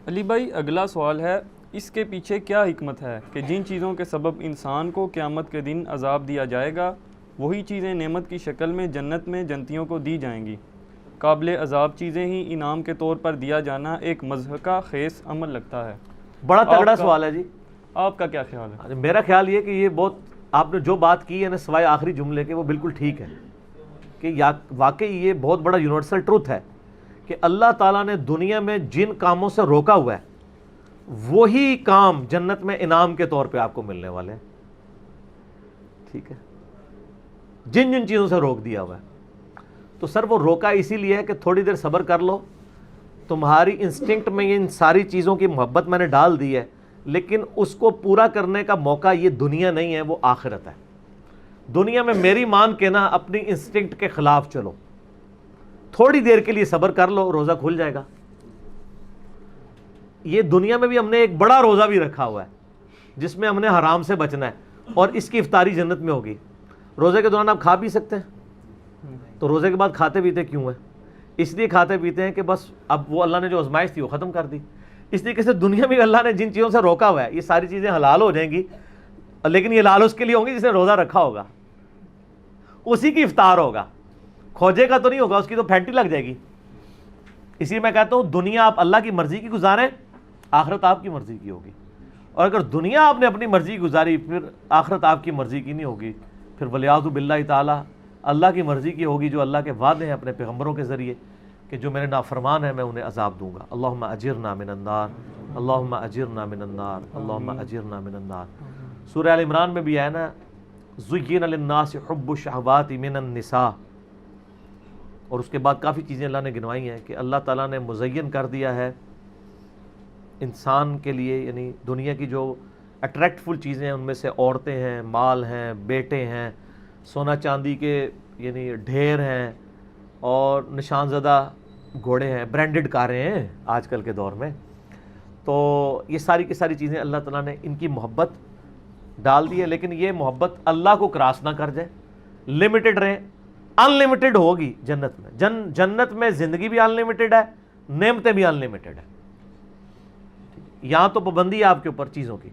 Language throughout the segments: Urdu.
علی بھائی اگلا سوال ہے، اس کے پیچھے کیا حکمت ہے کہ جن چیزوں کے سبب انسان کو قیامت کے دن عذاب دیا جائے گا وہی چیزیں نعمت کی شکل میں جنت میں جنتیوں کو دی جائیں گی؟ قابل عذاب چیزیں ہی انعام کے طور پر دیا جانا ایک مضحکہ خیز عمل لگتا ہے۔ بڑا تگڑا سوال ہے جی۔ آپ کا کیا خیال ہے؟ میرا خیال یہ کہ یہ بہت آپ نے جو بات کی ہے نا سوائے آخری جملے کے وہ بالکل ٹھیک ہے کہ واقعی یہ بہت بڑا یونیورسل ٹروتھ ہے کہ اللہ تعالیٰ نے دنیا میں جن کاموں سے روکا ہوا ہے وہی کام جنت میں انعام کے طور پہ آپ کو ملنے والے ہیں۔ ٹھیک ہے، جن جن چیزوں سے روک دیا ہوا ہے تو سر وہ روکا اسی لیے ہے کہ تھوڑی دیر صبر کر لو، تمہاری انسٹنکٹ میں ان ساری چیزوں کی محبت میں نے ڈال دی ہے، لیکن اس کو پورا کرنے کا موقع یہ دنیا نہیں ہے، وہ آخرت ہے۔ دنیا میں میری مان کے نا اپنی انسٹنکٹ کے خلاف چلو، تھوڑی دیر کے لیے صبر کر لو، روزہ کھل جائے گا۔ یہ دنیا میں بھی ہم نے ایک بڑا روزہ بھی رکھا ہوا ہے جس میں ہم نے حرام سے بچنا ہے، اور اس کی افطاری جنت میں ہوگی۔ روزے کے دوران آپ کھا پی سکتے ہیں، تو روزے کے بعد کھاتے پیتے کیوں ہیں؟ اس لیے کھاتے پیتے ہیں کہ بس اب وہ اللہ نے جو آزمائش تھی وہ ختم کر دی۔ اس طریقے سے دنیا میں اللہ نے جن چیزوں سے روکا ہوا ہے یہ ساری چیزیں حلال ہو جائیں گی، لیکن یہ لال اس کے لیے ہوں گی جس نے روزہ رکھا ہوگا، اسی کی افطار ہوگا، کھوجے کا تو نہیں ہوگا، اس کی تو پھینٹی لگ جائے گی۔ اسی لیے میں کہتا ہوں دنیا آپ اللہ کی مرضی کی گزاریں، آخرت آپ کی مرضی کی ہوگی، اور اگر دنیا آپ نے اپنی مرضی کی گزاری پھر آخرت آپ کی مرضی کی نہیں ہوگی، پھر ولیعوذ باللہ تعالی اللہ کی مرضی کی ہوگی، جو اللہ کے وعدے ہیں اپنے پیغمبروں کے ذریعے کہ جو میرے نافرمان ہیں میں انہیں عذاب دوں گا۔ اللہم اجرنا من النار، اللہم اجرنا من النار، اللہم اجرنا من النار۔ سورہ آل عمران میں بھی ہے نا، زُيِّنَ لِلنَّاسِ حُبُّ الشَّهَوَاتِ مِنَ النِّسَاءِ، اور اس کے بعد کافی چیزیں اللہ نے گنوائی ہیں کہ اللہ تعالیٰ نے مزین کر دیا ہے انسان کے لیے، یعنی دنیا کی جو اٹریکٹفل چیزیں ہیں ان میں سے عورتیں ہیں، مال ہیں، بیٹے ہیں، سونا چاندی کے یعنی ڈھیر ہیں، اور نشان زدہ گھوڑے ہیں، برانڈڈ کاریں ہیں آج کل کے دور میں۔ تو یہ ساری کی ساری چیزیں اللہ تعالیٰ نے ان کی محبت ڈال دی ہے، لیکن یہ محبت اللہ کو کراس نہ کر جائے، لمیٹڈ رہیں۔ ان لمیٹڈ ہوگی جنت میں، جنت میں زندگی بھی ان لمیٹڈ ہے، نعمتیں بھی ان لمیٹڈ ہے۔ یہاں تو پابندی ہے آپ کے اوپر چیزوں کی،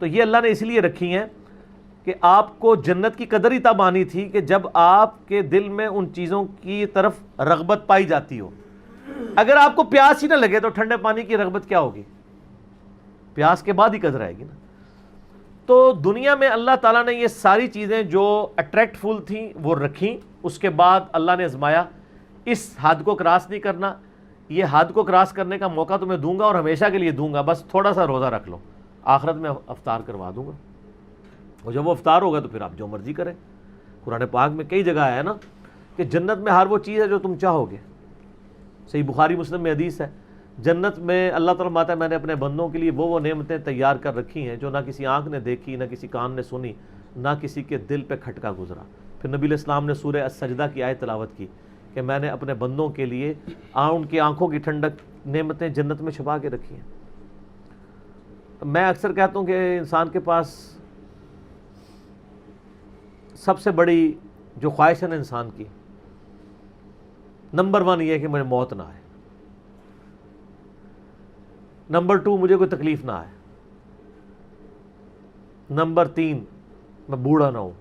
تو یہ اللہ نے اس لیے رکھی ہیں کہ آپ کو جنت کی قدر ہی تب آنی تھی کہ جب آپ کے دل میں ان چیزوں کی طرف رغبت پائی جاتی ہو۔ اگر آپ کو پیاس ہی نہ لگے تو ٹھنڈے پانی کی رغبت کیا ہوگی؟ پیاس کے بعد ہی قدر آئے گی نا۔ تو دنیا میں اللہ تعالیٰ نے یہ ساری چیزیں جو اٹریکٹ فل تھیں وہ رکھیں، اس کے بعد اللہ نے آزمایا اس حد کو کراس نہیں کرنا، یہ حد کو کراس کرنے کا موقع تمہیں دوں گا اور ہمیشہ کے لیے دوں گا، بس تھوڑا سا روزہ رکھ لو، آخرت میں افطار کروا دوں گا، اور جب وہ افطار ہوگا تو پھر آپ جو مرضی کریں۔ قرآن پاک میں کئی جگہ ہے نا کہ جنت میں ہر وہ چیز ہے جو تم چاہو گے۔ صحیح بخاری مسلم میں حدیث ہے، جنت میں اللہ تعالیٰ فرماتا ہے میں نے اپنے بندوں کے لیے وہ نعمتیں تیار کر رکھی ہیں جو نہ کسی آنکھ نے دیکھی، نہ کسی کان نے سنی، نہ کسی کے دل پہ کھٹکا گزرا۔ پھر نبی علیہ السلام نے سورہ السجدہ کی آیت تلاوت کی کہ میں نے اپنے بندوں کے لیے ان کی آنکھوں کی ٹھنڈک نعمتیں جنت میں چھپا کے رکھی ہیں۔ میں اکثر کہتا ہوں کہ انسان کے پاس سب سے بڑی جو خواہش ہے نا انسان کی، نمبر 1 یہ ہے کہ مجھے موت نہ آئے، نمبر 2 مجھے کوئی تکلیف نہ آئے، نمبر 3 میں بوڑھا نہ ہوں،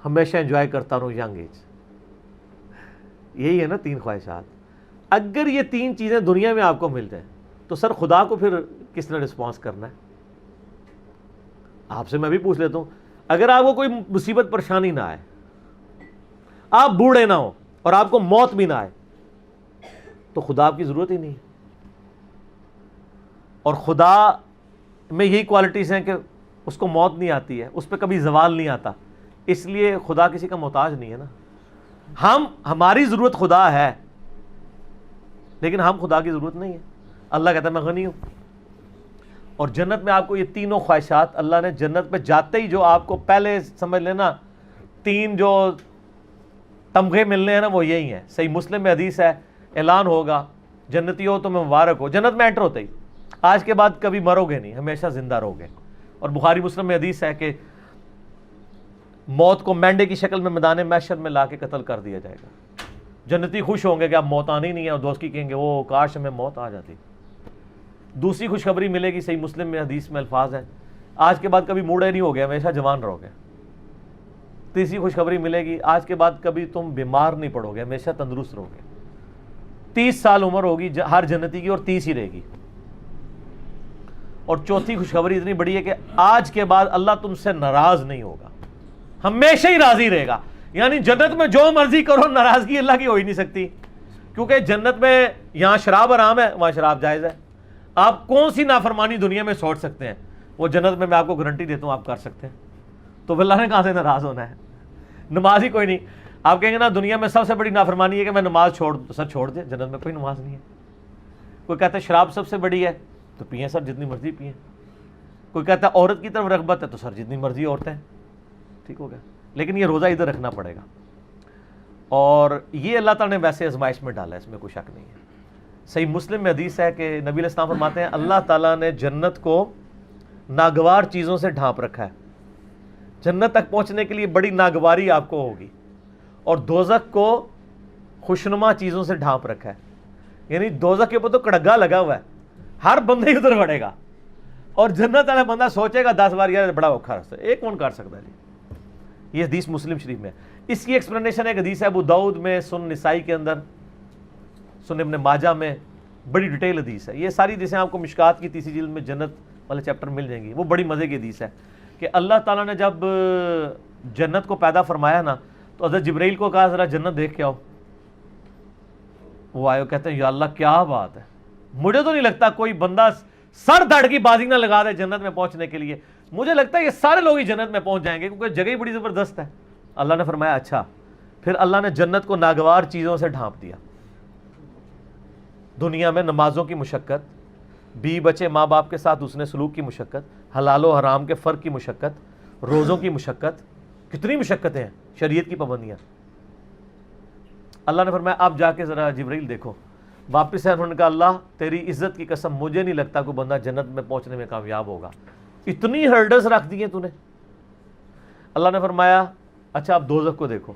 ہمیشہ انجوائے کرتا رہوں ینگ ایج۔ یہی ہے نا 3 خواہشات۔ اگر یہ 3 چیزیں دنیا میں آپ کو مل جائیں تو سر خدا کو پھر کس نے رسپانس کرنا ہے؟ آپ سے میں بھی پوچھ لیتا ہوں، اگر آپ کو کوئی مصیبت پریشانی نہ آئے، آپ بوڑھے نہ ہوں اور آپ کو موت بھی نہ آئے، تو خدا آپ کی ضرورت ہی نہیں ہے۔ اور خدا میں یہی کوالٹیز ہیں کہ اس کو موت نہیں آتی ہے، اس پہ کبھی زوال نہیں آتا، اس لیے خدا کسی کا محتاج نہیں ہے نا۔ ہماری ضرورت خدا ہے لیکن ہم خدا کی ضرورت نہیں ہے۔ اللہ کہتا ہے میں غنی ہوں، اور جنت میں آپ کو یہ تینوں خواہشات اللہ نے جنت پہ جاتے ہی جو آپ کو پہلے سمجھ لینا 3 جو تمغے ملنے ہیں نا وہ یہی ہیں۔ صحیح مسلم میں حدیث ہے، اعلان ہوگا جنتی ہو تمہیں مبارک ہو، جنت میں انٹر ہوتے ہی آج کے بعد کبھی مرو گے نہیں، ہمیشہ زندہ رہو گے۔ اور بخاری مسلم میں حدیث ہے کہ موت کو مینڈے کی شکل میں میدان محشر میں لا کے قتل کر دیا جائے گا۔ جنتی خوش ہوں گے کہ اب موت آنی نہیں ہے، اور دوست کی کہیں گے وہ کاش ہمیں موت آ جاتی۔ دوسری خوشخبری ملے گی، صحیح مسلم میں حدیث میں الفاظ ہیں، آج کے بعد کبھی موڑے نہیں ہو گیا، ہمیشہ جوان رہو گے۔ تیسری خوشخبری ملے گی، آج کے بعد کبھی تم بیمار نہیں پڑو گے، ہمیشہ تندرست رہو گے۔ 30 سال عمر ہوگی ہر جنتی کی اور 30 ہی رہے گی۔ اور چوتھی خوشخبری اتنی بڑی ہے کہ آج کے بعد اللہ تم سے ناراض نہیں ہوگا، ہمیشہ ہی راضی رہے گا۔ یعنی جنت میں جو مرضی کرو، ناراضگی اللہ کی ہو ہی نہیں سکتی، کیونکہ جنت میں یہاں شراب حرام ہے، وہاں شراب جائز ہے۔ آپ کون سی نافرمانی دنیا میں سوچ سکتے ہیں، وہ جنت میں آپ کو گارنٹی دیتا ہوں آپ کر سکتے ہیں۔ تو پھر اللہ نے کہاں سے ناراض ہونا ہے؟ نماز ہی کوئی نہیں، آپ کہیں گے نا دنیا میں سب سے بڑی نافرمانی ہے کہ میں نماز چھوڑ دے، جنت میں کوئی نماز نہیں ہے۔ کوئی کہتا ہے شراب سب سے بڑی ہے، تو پئیں سر جتنی مرضی پئیں۔ کوئی کہتا ہے عورت کی طرف رغبت ہے، تو سر جتنی مرضی عورتیں، ٹھیک ہو گیا۔ لیکن یہ روزہ ادھر رکھنا پڑے گا، اور یہ اللہ تعالیٰ نے ویسے آزمائش میں ڈالا ہے، اس میں کوئی شک نہیں ہے۔ صحیح مسلم میں حدیث ہے کہ نبی علیہ السلام فرماتے ہیں اللہ تعالیٰ نے جنت کو ناگوار چیزوں سے ڈھانپ رکھا ہے، جنت تک پہنچنے کے لیے بڑی ناگواری آپ کو ہوگی، اور دوزخ کو خوشنما چیزوں سے ڈھانپ رکھا ہے۔ یعنی دوزخ کے اوپر تو کڑگا لگا ہوا ہے، ہر بندے ہی ادھر بڑھے گا، اور جنت والا بندہ سوچے گا 10 بار یار بڑا اوکھا راستہ ہے، ایک کون کر سکتا ہے جی؟ یہ حدیث مسلم شریف میں ہے۔ اس کی ایکسپلینیشن ایک حدیث ہے ابو داؤد میں، سنن نسائی کے اندر، سنن ابن ماجہ میں، بڑی ڈیٹیل حدیث ہے۔ یہ ساری حدیثیں آپ کو مشکات کی تیسری جلد میں جنت والے چیپٹر مل جائیں گی، وہ بڑی مزے کی حدیث ہے کہ اللہ تعالیٰ نے جب جنت کو پیدا فرمایا نا، تو حضرت جبرائیل کو کہا ذرا جنت دیکھ کے آؤ۔ وہ آئے، کہتے ہیں یا اللہ کیا بات ہے، مجھے تو نہیں لگتا کوئی بندہ سر دھڑ کی بازی نہ لگا دے جنت میں پہنچنے کے لیے، مجھے لگتا ہے یہ سارے لوگ ہی جنت میں پہنچ جائیں گے، کیونکہ جگہ ہی بڑی زبردست ہے۔ اللہ نے فرمایا اچھا، پھر اللہ نے جنت کو ناگوار چیزوں سے ڈھانپ دیا۔ دنیا میں نمازوں کی مشقت، بیوی بچے ماں باپ کے ساتھ حسن سلوک کی مشقت، حلال و حرام کے فرق کی مشقت، روزوں کی مشقت، کتنی مشقتیں ہیں، شریعت کی پابندیاں۔ اللہ نے فرمایا اب جا کے ذرا جبرائیل دیکھو، واپس ہے، انہوں نے کہا اللہ تیری عزت کی قسم مجھے نہیں لگتا کوئی بندہ جنت میں پہنچنے میں کامیاب ہوگا، اتنی ہرڈلز رکھ دی ہیں تو نے۔ اللہ نے فرمایا اچھا اب دوزخ کو دیکھو۔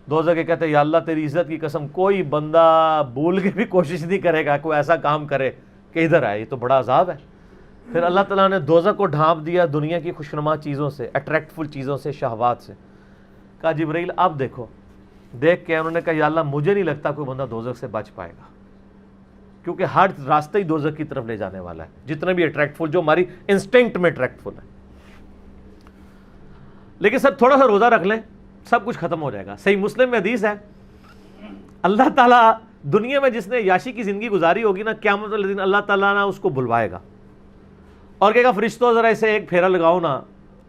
دوزخ کے کہتے ہیں یا اللہ تیری عزت کی قسم کوئی بندہ بھول کے بھی کوشش نہیں کرے گا کوئی ایسا کام کرے کہ ادھر آئے، یہ تو بڑا عذاب ہے۔ پھر اللہ تعالیٰ نے دوزخ کو ڈھانپ دیا دنیا کی خوشنما چیزوں سے، اٹریکٹفل چیزوں سے، شہوات سے۔ کہا جبرائیل اب دیکھو، دیکھ کے انہوں نے کہا یا اللہ مجھے نہیں لگتا کوئی بندہ دوزخ سے بچ پائے گا، کیونکہ ہر راستہ ہی دوزخ کی طرف لے جانے والا ہے، جتنے بھی اٹریکٹفل، جو ہماری انسٹنکٹ میں اٹریکٹفل ہے۔ لیکن سر تھوڑا سا روزہ رکھ لیں سب کچھ ختم ہو جائے گا۔ صحیح مسلم میں حدیث ہے اللہ تعالیٰ دنیا میں جس نے یاشی کی زندگی گزاری ہوگی نا، قیامت والے دن اللہ تعالیٰ نا اس کو بلوائے گا اور کہے گا فرشتوں ذرا اسے ایک پھیرا لگاؤ نا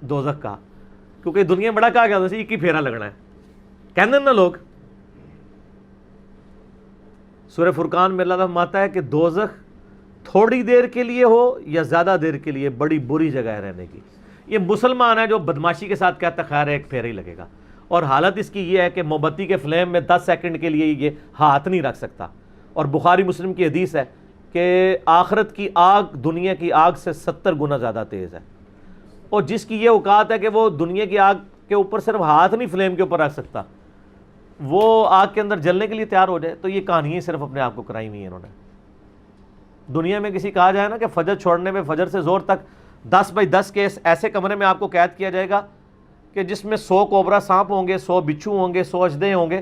دوزخ کا، کیونکہ دنیا میں بڑا کہا گیا ایک ہی پھیرا لگنا ہے، کہتے ہیں نا لوگ۔ سورہ فرقان میں اللہ تعالیٰ فرماتا ہے کہ دوزخ تھوڑی دیر کے لیے ہو یا زیادہ دیر کے لیے بڑی بری جگہ ہے رہنے کی۔ یہ مسلمان ہے جو بدماشی کے ساتھ کہتا ہے خیر ایک پھیرا ہی لگے گا، اور حالت اس کی یہ ہے کہ موم بتی کے فلیم میں 10 سیکنڈ کے لیے یہ ہاتھ نہیں رکھ سکتا۔ اور بخاری مسلم کی حدیث ہے کہ آخرت کی آگ دنیا کی آگ سے 70 گنا زیادہ تیز ہے، اور جس کی یہ اوقات ہے کہ وہ دنیا کی آگ کے اوپر صرف ہاتھ نہیں فلیم کے اوپر رکھ سکتا، وہ آگ کے اندر جلنے کے لیے تیار ہو جائے۔ تو یہ کہانیاں صرف اپنے آپ کو کرائی ہوئی ہیں انہوں نے۔ دنیا میں کسی کہا جائے نا کہ فجر چھوڑنے میں فجر سے زور تک 10 بائی 10 کے ایسے کمرے میں آپ کو قید کیا جائے گا کہ جس میں 100 کوبرا سانپ ہوں گے، 100 بچھو ہوں گے، 100 اژدھے ہوں گے،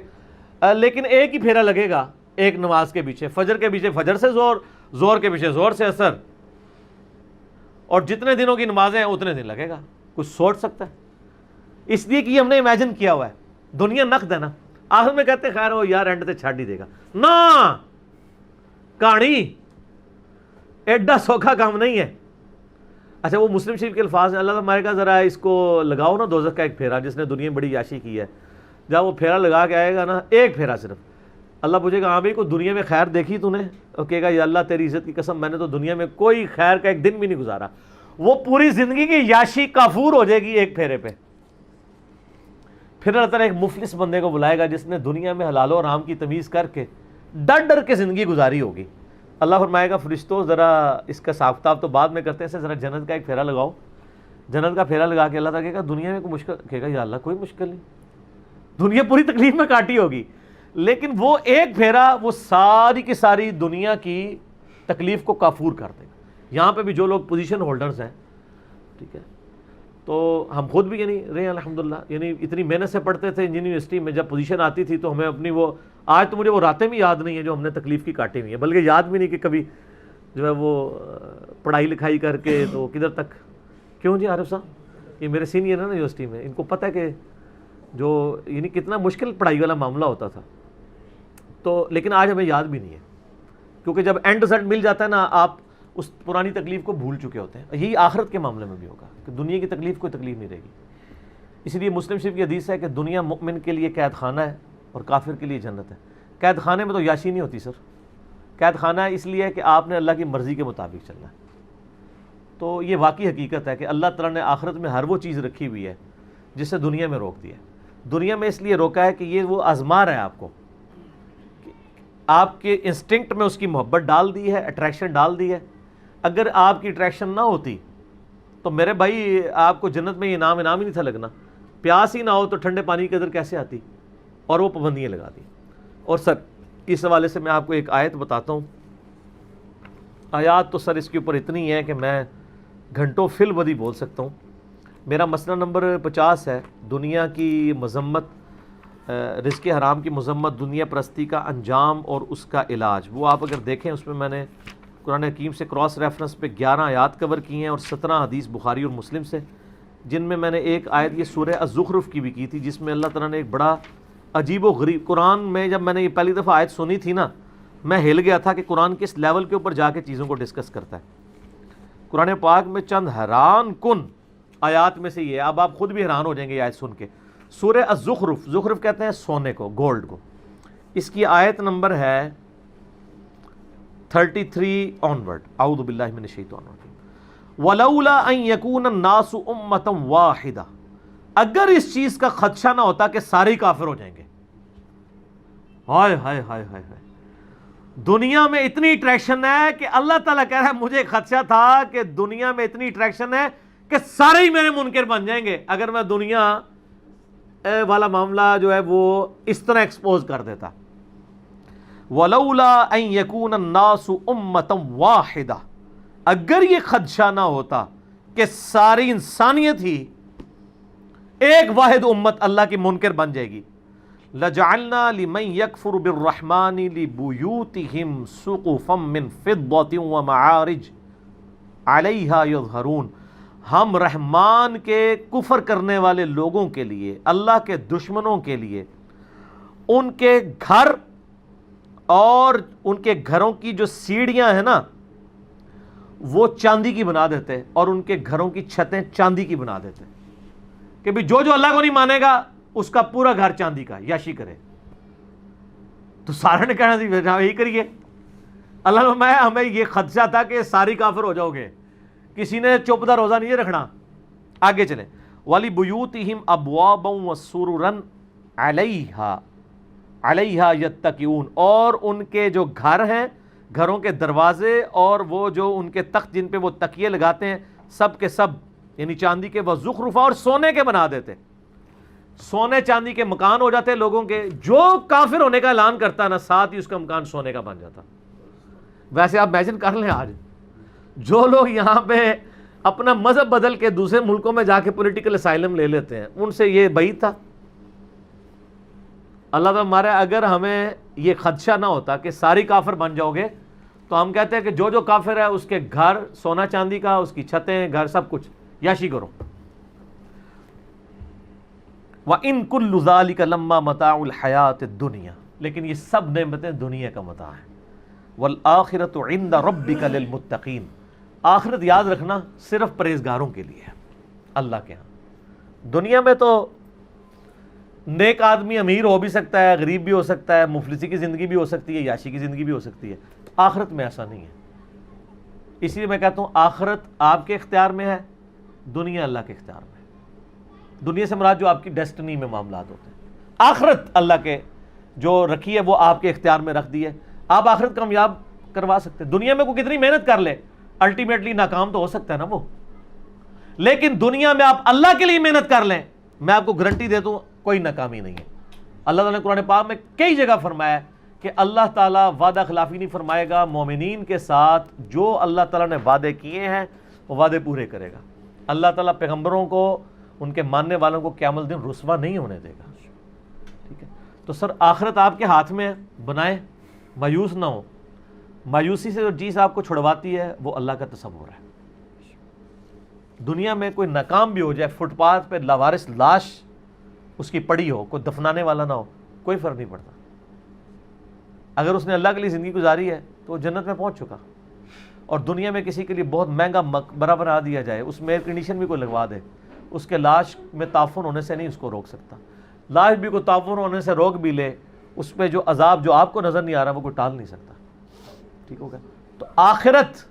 لیکن ایک ہی پھیرا لگے گا ایک نماز کے پیچھے، فجر کے پیچھے فجر سے زور، زور کے پیچھے زور سے اثر، اور جتنے دنوں کی نمازیں ہیں اتنے دن لگے گا۔ کچھ سوچ سکتا ہے؟ اس لیے کہ یہ ہم نے امیجن کیا ہوا ہے، دنیا نقد ہے نا، آخر میں کہتے خیر ہو یار اینڈ تے چھڈ ہی دے گا نا، کہانی ایڈا سوکھا کام نہیں ہے۔ اچھا وہ مسلم شریف کے الفاظ ہیں، اللہ ہمارے کا ذرا اس کو لگاؤ نا دوزخ کا ایک پھیرا، جس نے دنیا میں بڑی یاشی کی ہے، جب وہ پھیرا لگا کے آئے گا نا، ایک پھیرا صرف، اللہ پوچھے گا ہاں بھائی کوئی دنیا میں خیر دیکھی تو نے؟ اور کہے گا یا اللہ تیری عزت کی قسم میں نے تو دنیا میں کوئی خیر کا ایک دن بھی نہیں گزارا۔ وہ پوری زندگی کی یاشی کافور ہو جائے گی ایک پھیرے پہ۔ پھر اللہ تعالیٰ ایک مفلس بندے کو بلائے گا جس نے دنیا میں حلال و حرام کی تمیز کر کے ڈر ڈر کے زندگی گزاری ہوگی۔ اللہ فرمائے گا فرشتوں ذرا اس کا حساب کتاب تو بعد میں کرتے ہیں، ذرا جنت کا ایک پھیرا لگاؤ۔ جنت کا پھیرا لگا کے اللہ تعالیٰ کہے گا دنیا میں کوئی مشکل، کہے گا یا اللہ کوئی مشکل نہیں، دنیا پوری تکلیف میں کاٹی ہوگی، لیکن وہ ایک پھیرا وہ ساری کی ساری دنیا کی تکلیف کو کافور کر دے گا۔ یہاں پہ بھی جو لوگ پوزیشن ہولڈرز ہیں، ٹھیک ہے، تو ہم خود بھی یعنی رہے الحمدللہ، یعنی اتنی محنت سے پڑھتے تھے انجینئرنگ یونیورسٹی میں، جب پوزیشن آتی تھی تو ہمیں اپنی وہ، آج تو مجھے وہ راتیں بھی یاد نہیں ہیں جو ہم نے تکلیف کی کاٹی ہوئی ہیں، بلکہ یاد بھی نہیں کہ کبھی جو ہے وہ پڑھائی لکھائی کر کے تو کدھر تک. کیوں جی عارف صاحب، یہ میرے سینئر ہیں نا یونیورسٹی میں، ان کو پتہ ہے کہ جو یعنی کتنا مشکل پڑھائی والا معاملہ ہوتا تھا. تو لیکن آج ہمیں یاد بھی نہیں ہے، کیونکہ جب اینڈ رزلٹ مل جاتا ہے نا، آپ اس پرانی تکلیف کو بھول چکے ہوتے ہیں. یہی آخرت کے معاملے میں بھی ہوگا کہ دنیا کی تکلیف کوئی تکلیف نہیں رہے گی. اس لیے مسلم شریف کی حدیث ہے کہ دنیا مؤمن کے لیے قید خانہ ہے اور کافر کے لیے جنت ہے. قید خانے میں تو یاشی نہیں ہوتی سر، قید خانہ ہے اس لیے کہ آپ نے اللہ کی مرضی کے مطابق چلنا ہے. تو یہ واقعی حقیقت ہے کہ اللہ تعالیٰ نے آخرت میں ہر وہ چیز رکھی ہوئی ہے جس سے دنیا میں روک دیا ہے. دنیا میں اس لیے روکا ہے کہ یہ وہ آزما رہا ہے آپ کو، آپ کے انسٹنکٹ میں اس کی محبت ڈال دی ہے، اٹریکشن ڈال دی ہے. اگر آپ کی اٹریکشن نہ ہوتی تو میرے بھائی آپ کو جنت میں یہ انعام ہی نہیں تھا لگنا. پیاس ہی نہ ہو تو ٹھنڈے پانی کی قدر کیسے آتی؟ اور وہ پابندیاں لگا دی. اور سر اس حوالے سے میں آپ کو ایک آیت بتاتا ہوں. آیات تو سر اس کے اوپر اتنی ہے کہ میں گھنٹوں فی البدی بول سکتا ہوں. میرا مسئلہ نمبر 50 ہے، دنیا کی مذمت، رزق حرام کی مذمت، دنیا پرستی کا انجام اور اس کا علاج. وہ آپ اگر دیکھیں اس میں نے قرآن حکیم سے کراس ریفرنس پہ 11 آیات کور کی ہیں اور 17 حدیث بخاری اور مسلم سے، جن میں نے ایک آیت یہ سورہ الزخرف کی بھی کی تھی، جس میں اللہ تعالیٰ نے ایک بڑا عجیب و غریب، قرآن میں جب میں نے یہ پہلی دفعہ آیت سنی تھی نا، میں ہل گیا تھا کہ قرآن کس لیول کے اوپر جا کے چیزوں کو ڈسکس کرتا ہے. قرآن پاک میں چند حیران کن آیات میں سے یہ، اب آپ خود بھی حیران ہو جائیں گے یہ آیت سن کے. سورہ الزخرف، زخرف کہتے ہیں سونے کو، گولڈ کو. اس کی آیت نمبر ہے 33 آنورڈ. اعوذ باللہ من الشیطان الرجیم. وَلَوْلَا أَن يَكُونَ النَّاسُ أُمَّةً وَاحِدَةً، اگر اس چیز کا خدشہ نہ ہوتا کہ سارے ہی کافر ہو جائیں گے. ہائے ہائے ہائے ہائے ہائے، دنیا میں اتنی اٹریکشن ہے کہ اللہ تعالیٰ کہہ رہا ہے مجھے خدشہ تھا کہ دنیا میں اتنی اٹریکشن ہے کہ سارے ہی میرے منکر بن جائیں گے اگر میں دنیا والا معاملہ جو ہے وہ اس طرح ایکسپوز کر دیتا. وَلَوْلَا أَن يَكُونَ النَّاسُ أُمَّةً وَاحِدَةً، اگر یہ خدشہ نہ ہوتا کہ ساری انسانیت ہی ایک واحد امت اللہ کی منکر بن جائے گی. لَجَعَلْنَا لِمَن يَكْفُرُ بِالرَّحْمَنِ لِبُيُوتِهِمْ سُقُفًا مِّن فِضَّةٍ وَمَعَارِجَ عَلَيْهَا يَظْهَرُونَ، ہم رحمان کے کفر کرنے والے لوگوں کے لیے، اللہ کے دشمنوں کے لیے، ان کے گھر اور ان کے گھروں کی جو سیڑھیاں ہیں نا وہ چاندی کی بنا دیتے، اور ان کے گھروں کی چھتیں چاندی کی بنا دیتے کہ بھی جو اللہ کو نہیں مانے گا اس کا پورا گھر چاندی کا، یاشی کرے. تو سارے نے کہنا تھی یہی کریے. اللہ میں ہمیں یہ خدشہ تھا کہ ساری کافر ہو جاؤ گے. کسی نے چوپدہ روزہ نہیں رکھنا. آگے چلیں. وَلِبُيُوتِهِمْ أَبْوَابًا وَسُرُرًا عَلَيْهَا يَتَّكِئُونَ، اور ان کے جو گھر ہیں، گھروں کے دروازے اور وہ جو ان کے تخت جن پہ وہ تکیے لگاتے ہیں، سب کے سب یعنی چاندی کے، وَزُخْرُفًا، اور سونے کے بنا دیتے. سونے چاندی کے مکان ہو جاتے لوگوں کے. جو کافر ہونے کا اعلان کرتا نا، ساتھ ہی اس کا مکان سونے کا بن جاتا. ویسے آپ امیجن کر لیں آج جو لوگ یہاں پہ اپنا مذہب بدل کے دوسرے ملکوں میں جا کے پولیٹیکل اسائلم لے لیتے ہیں، ان سے یہ بعید تھا. اللہ تعالیٰ ہمارے، اگر ہمیں یہ خدشہ نہ ہوتا کہ ساری کافر بن جاؤ گے تو ہم کہتے ہیں کہ جو کافر ہے اس کے گھر سونا چاندی کا، اس کی چھتیں، گھر، سب کچھ یاشی کرو. وَإِن كُلُّ ذَلِكَ لَمَّا مَتَاعُ الْحَيَاةِ الدُّنْيَا، لیکن یہ سب نعمتیں دنیا کا متاع ہیں. وَالْآخِرَةُ عِنْدَ رَبِّكَ لِلْمُتَّقِينَ، آخرت یاد رکھنا صرف پرہیزگاروں کے لیے ہے اللہ کے ہاں. دنیا میں تو نیک آدمی امیر ہو بھی سکتا ہے، غریب بھی ہو سکتا ہے، مفلسی کی زندگی بھی ہو سکتی ہے، یاشی کی زندگی بھی ہو سکتی ہے. آخرت میں ایسا نہیں ہے. اس لیے میں کہتا ہوں آخرت آپ کے اختیار میں ہے، دنیا اللہ کے اختیار میں ہے. دنیا سے مراد جو آپ کی ڈیسٹنی میں معاملات ہوتے ہیں، آخرت اللہ کے جو رکھی ہے وہ آپ کے اختیار میں رکھ دی ہے. آپ آخرت کامیاب کروا سکتے ہیں. دنیا میں کوئی کتنی محنت کر لے الٹیمیٹلی ناکام تو ہو سکتا ہے نا وہ، لیکن دنیا میں آپ اللہ کے لیے محنت کر لیں، میں آپ کو گارنٹی دیتا ہوں کوئی ناکامی نہیں ہے. اللہ تعالیٰ نے قرآن پاک میں کئی جگہ فرمایا ہے کہ اللہ تعالیٰ وعدہ خلافی نہیں فرمائے گا، مومنین کے ساتھ جو اللہ تعالیٰ نے وعدے کیے ہیں وہ وعدے پورے کرے گا۔ اللہ تعالیٰ پیغمبروں کو، ان کے ماننے والوں کو قیامت دن رسوا نہیں ہونے دے گا، ٹھیک ہے؟ تو سر آخرت آپ کے ہاتھ میں ہے، بنائیں، مایوس نہ ہو۔ مایوسی سے جو چیز آپ کو چھڑواتی ہے وہ اللہ کا تصور ہے۔ دنیا میں کوئی ناکام بھی ہو جائے، فٹ پاتھ پہ لاوارث لاش اس کی پڑی ہو، کوئی دفنانے والا نہ ہو، کوئی فرق نہیں پڑتا۔ اگر اس نے اللہ کے لیے زندگی گزاری ہے تو وہ جنت میں پہنچ چکا۔ اور دنیا میں کسی کے لیے بہت مہنگا مقبرہ بنا دیا جائے، اس میں ایئر کنڈیشن بھی کوئی لگوا دے، اس کے لاش میں تعفن ہونے سے نہیں اس کو روک سکتا۔ لاش بھی کوئی تعفن ہونے سے روک بھی لے، اس پہ جو عذاب جو آپ کو نظر نہیں آ رہا وہ کوئی ٹال نہیں سکتا، ٹھیک ہو گیا؟ تو آخرت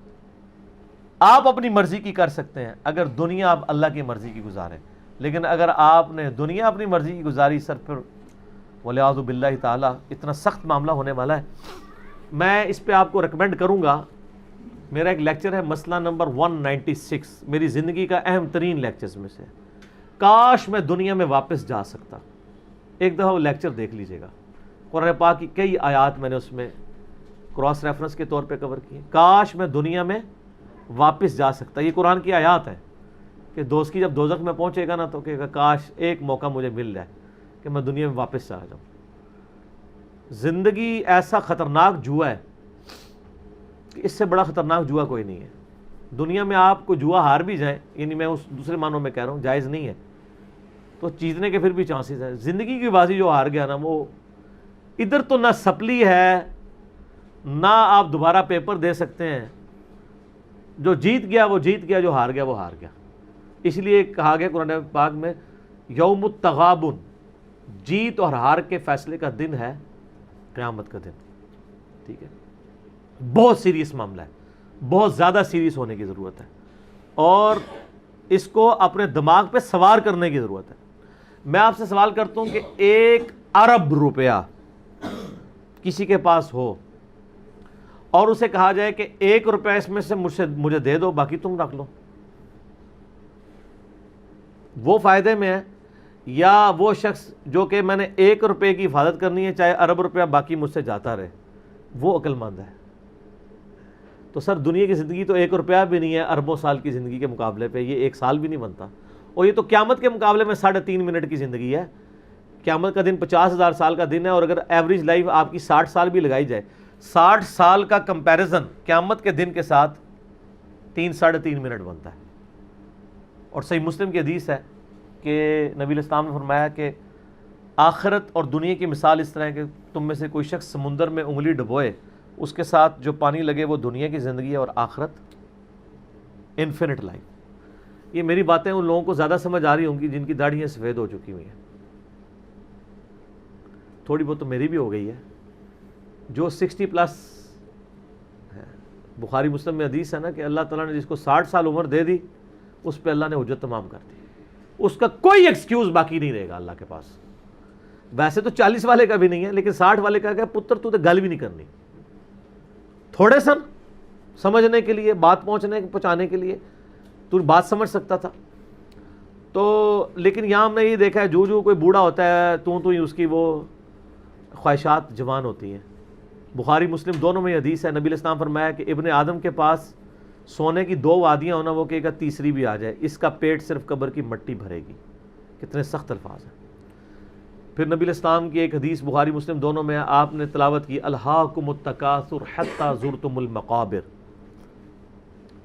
آپ اپنی مرضی کی کر سکتے ہیں اگر دنیا آپ اللہ کی مرضی کی گزاریں، لیکن اگر آپ نے دنیا اپنی مرضی کی گزاری سر، پھر وَلِعَاذُ بِاللَّهِ تعالیٰ اتنا سخت معاملہ ہونے والا ہے۔ میں اس پہ آپ کو ریکمینڈ کروں گا، میرا ایک لیکچر ہے مسئلہ نمبر 196، میری زندگی کا اہم ترین لیکچرز میں سے، کاش میں دنیا میں واپس جا سکتا۔ ایک دفعہ وہ لیکچر دیکھ لیجئے گا، قرآن پاک کی کئی آیات میں نے اس میں کراس ریفرنس کے طور پہ کور کی، کاش میں دنیا میں واپس جا سکتا۔ یہ قرآن کی آیات ہے کہ دوست کی جب دوزخ میں پہنچے گا نا تو کہے گا کاش ایک موقع مجھے مل جائے کہ میں دنیا میں واپس چلا جاؤں۔ زندگی ایسا خطرناک جوا ہے کہ اس سے بڑا خطرناک جوا کوئی نہیں ہے۔ دنیا میں آپ کو جوا ہار بھی جائیں، یعنی میں اس دوسرے معنوں میں کہہ رہا ہوں، جائز نہیں ہے، تو جیتنے کے پھر بھی چانسز ہیں۔ زندگی کی بازی جو ہار گیا نا، وہ ادھر تو نہ سپلی ہے نہ آپ دوبارہ پیپر دے سکتے ہیں۔ جو جیت گیا وہ جیت گیا، جو ہار گیا وہ ہار گیا۔ اس لیے کہا گیا قرآن پاک میں یوم التغابن، جیت اور ہار کے فیصلے کا دن ہے قیامت کا دن، ٹھیک ہے؟ بہت سیریس معاملہ ہے، بہت زیادہ سیریس ہونے کی ضرورت ہے، اور اس کو اپنے دماغ پہ سوار کرنے کی ضرورت ہے۔ میں آپ سے سوال کرتا ہوں کہ 1 ارب روپیہ کسی کے پاس ہو اور اسے کہا جائے کہ 1 روپیہ اس میں سے مجھے دے دو، باقی تم رکھ لو، وہ فائدے میں ہے یا وہ شخص جو کہ میں نے 1 روپے کی حفاظت کرنی ہے چاہے ارب روپیہ باقی مجھ سے جاتا رہے، وہ عقل مند ہے؟ تو سر دنیا کی زندگی تو 1 روپیہ بھی نہیں ہے اربوں سال کی زندگی کے مقابلے پہ، یہ 1 سال بھی نہیں بنتا، اور یہ تو قیامت کے مقابلے میں 3.5 منٹ کی زندگی ہے۔ قیامت کا دن 50,000 سال کا دن ہے، اور اگر ایوریج لائف آپ کی 60 سال بھی لگائی جائے، 60 سال کا کمپیریزن قیامت کے دن کے ساتھ 3-3.5 منٹ بنتا ہے۔ اور صحیح مسلم کی حدیث ہے کہ نبی علیہ السلام نے فرمایا کہ آخرت اور دنیا کی مثال اس طرح ہے کہ تم میں سے کوئی شخص سمندر میں انگلی ڈبوئے، اس کے ساتھ جو پانی لگے وہ دنیا کی زندگی ہے، اور آخرت انفینٹ لائف۔ یہ میری باتیں ان لوگوں کو زیادہ سمجھ آ رہی ہوں گی جن کی داڑھیاں سفید ہو چکی ہوئی ہیں، تھوڑی بہت تو میری بھی ہو گئی ہے۔ جو 60 پلس ہے، بخاری مسلم میں حدیث ہے نا کہ اللہ تعالیٰ نے جس کو 60 سال عمر دے دی اس پہ اللہ نے حجت تمام کر دی، اس کا کوئی ایکسکیوز باقی نہیں رہے گا اللہ کے پاس۔ ویسے تو 40 والے کا بھی نہیں ہے، لیکن 60 والے کا کہ پتر تو گل بھی نہیں کرنی، تھوڑے سن سمجھنے کے لیے، بات پہنچانے کے لیے تو بات سمجھ سکتا تھا۔ تو لیکن یہاں ہم نے یہ دیکھا ہے جو کوئی بوڑھا ہوتا ہے تو ہی اس کی وہ خواہشات جوان ہوتی ہیں۔ بخاری مسلم دونوں میں حدیث ہے، نبی علیہ السلام فرمایا کہ ابن آدم کے پاس سونے کی 2 وادیاں ہونا، وہ کہے گا تیسری بھی آ جائے، اس کا پیٹ صرف قبر کی مٹی بھرے گی۔ کتنے سخت الفاظ ہیں۔ پھر نبی علیہ السلام کی ایک حدیث بخاری مسلم دونوں میں آپ نے تلاوت کی، الہاکم التکاثر حتی زرتم المقابر،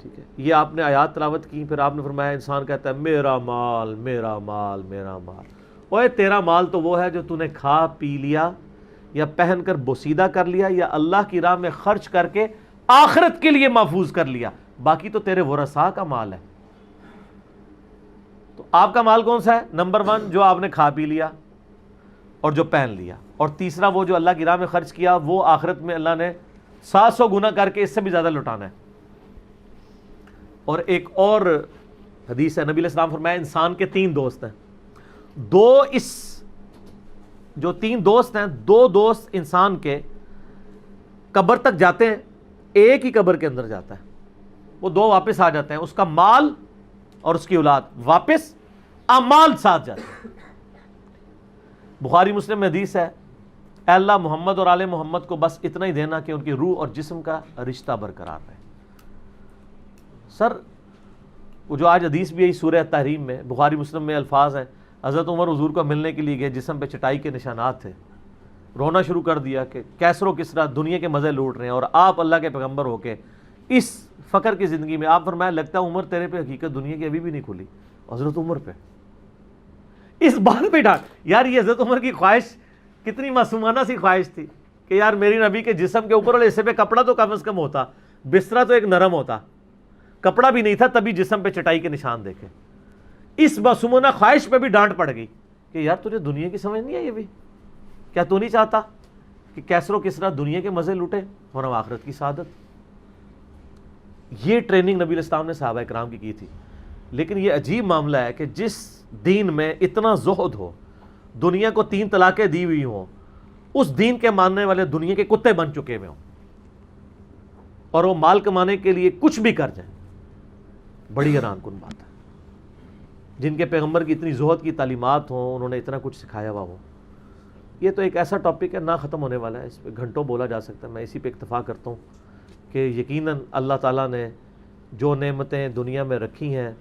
ٹھیک ہے؟ یہ آپ نے آیات تلاوت کی، پھر آپ نے فرمایا انسان کہتا ہے میرا مال میرا مال میرا مال۔ اوے تیرا مال تو وہ ہے جو تو نے کھا پی لیا یا پہن کر بوسیدہ کر لیا یا اللہ کی راہ میں خرچ کر کے آخرت کے لیے محفوظ کر لیا، باقی تو تیرے ورثاء کا مال ہے۔ تو آپ کا مال کون سا ہے؟ نمبر 1 جو آپ نے کھا پی لیا اور جو پہن لیا، اور تیسرا وہ جو اللہ کی راہ میں خرچ کیا، وہ آخرت میں اللہ نے 700 گنا کر کے اس سے بھی زیادہ لٹانا ہے۔ اور ایک اور حدیث ہے، نبی علیہ السلام فرمایا انسان کے 3 دوست ہیں، جو 3 دوست ہیں، 2 دوست انسان کے قبر تک جاتے ہیں، ایک ہی قبر کے اندر جاتا ہے، وہ 2 واپس آ جاتے ہیں، اس کا مال اور اس کی اولاد واپس، اعمال ساتھ جاتے ہیں۔ بخاری مسلم میں حدیث ہے اے اللہ محمد اور آل محمد کو بس اتنا ہی دینا کہ ان کی روح اور جسم کا رشتہ برقرار رہے۔ سر وہ جو آج حدیث بھی ہے سورہ تحریم میں، بخاری مسلم میں الفاظ ہیں، حضرت عمر حضور کو ملنے کے لیے گئے، جسم پہ چٹائی کے نشانات تھے، رونا شروع کر دیا کہ کیسر و کسرا دنیا کے مزے لوٹ رہے ہیں اور آپ اللہ کے پیغمبر ہو کے اس فقر کی زندگی میں۔ آپ فرمایا لگتا ہے عمر تیرے پہ حقیقت دنیا کی ابھی بھی نہیں کھلی۔ حضرت عمر پہ اس بات پہ ڈانٹ، یار یہ حضرت عمر کی خواہش کتنی معصومانہ سی خواہش تھی کہ یار میری نبی کے جسم کے اوپر والے حصے پہ کپڑا تو کم از کم ہوتا، بسترا تو ایک نرم ہوتا، کپڑا بھی نہیں تھا تبھی جسم پہ چٹائی کے نشان دیکھے۔ اس معصومانہ خواہش پہ بھی ڈانٹ پڑ گئی کہ یار تجھے دنیا کی سمجھ نہیں آئی ابھی؟ کیا تو نہیں چاہتا کہ کیسر و کسرا دنیا کے مزے لوٹے اور ہم آخرت کی سعادت؟ یہ ٹریننگ نبی علیہ السلام نے صحابہ کرام کی تھی۔ لیکن یہ عجیب معاملہ ہے کہ جس دین میں اتنا زہد ہو، دنیا کو 3 طلاقیں دی ہوئی ہوں، اس دین کے ماننے والے دنیا کے کتے بن چکے ہوئے ہوں اور وہ مال کمانے کے لیے کچھ بھی کر جائیں۔ بڑی حیران کن بات ہے، جن کے پیغمبر کی اتنی زہد کی تعلیمات ہوں، انہوں نے اتنا کچھ سکھایا ہوا ہو۔ یہ تو ایک ایسا ٹاپک ہے نہ ختم ہونے والا ہے، اس پہ گھنٹوں بولا جا سکتا ہے۔ میں اسی پہ اکتفا کرتا ہوں کہ یقیناً اللہ تعالیٰ نے جو نعمتیں دنیا میں رکھی ہیں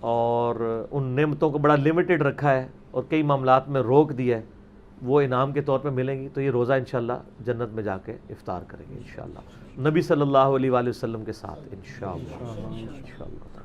اور ان نعمتوں کو بڑا لمیٹڈ رکھا ہے اور کئی معاملات میں روک دیا ہے، وہ انعام کے طور پہ ملیں گی۔ تو یہ روزہ انشاءاللہ جنت میں جا کے افطار کریں گے انشاءاللہ، نبی صلی اللہ علیہ وآلہ وسلم کے ساتھ انشاءاللہ۔